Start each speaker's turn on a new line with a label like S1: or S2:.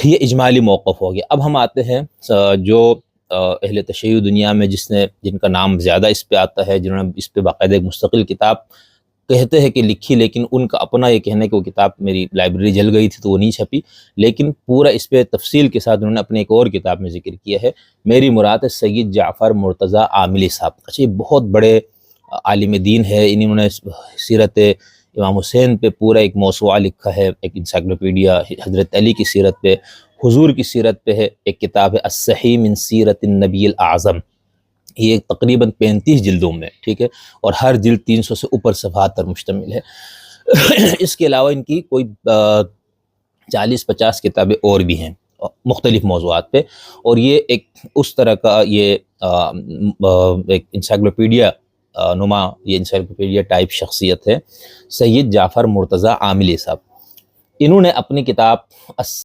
S1: یہ اجمالی موقف ہو گیا۔ اب ہم آتے ہیں جو اہل تشیع دنیا میں جن کا نام زیادہ اس پہ آتا ہے، جنہوں نے اس پہ باقاعدہ ایک مستقل کتاب کہتے ہیں کہ لکھی، لیکن ان کا اپنا یہ کہنا ہے کہ وہ کتاب میری لائبریری جل گئی تھی تو وہ نہیں چھپی، لیکن پورا اس پہ تفصیل کے ساتھ انہوں نے اپنے ایک اور کتاب میں ذکر کیا ہے۔ میری مراد ہے سید جعفر مرتضیٰ عاملی صاحب۔ اچھا، یہ بہت بڑے عالم دین ہے، انہوں نے سیرت امام حسین پہ پورا ایک موسوعہ لکھا ہے، ایک انسائکلوپیڈیا، حضرت علی کی سیرت پہ، حضور کی سیرت پہ ہے، ایک کتاب ہے الصحیح من سیرت النبی الاعظم، یہ تقریباً 35 جلدوں میں، ٹھیک ہے، اور ہر جلد 300 سے اوپر صفحات پر مشتمل ہے۔ اس کے علاوہ ان کی کوئی 40-50 کتابیں اور بھی ہیں مختلف موضوعات پہ، اور یہ ایک اس طرح کا یہ ایک انسائکلوپیڈیا نما، یہ انسائکلوپیڈیا ٹائپ شخصیت ہے سید جعفر مرتضیٰ عاملی صاحب۔ انہوں نے اپنی کتاب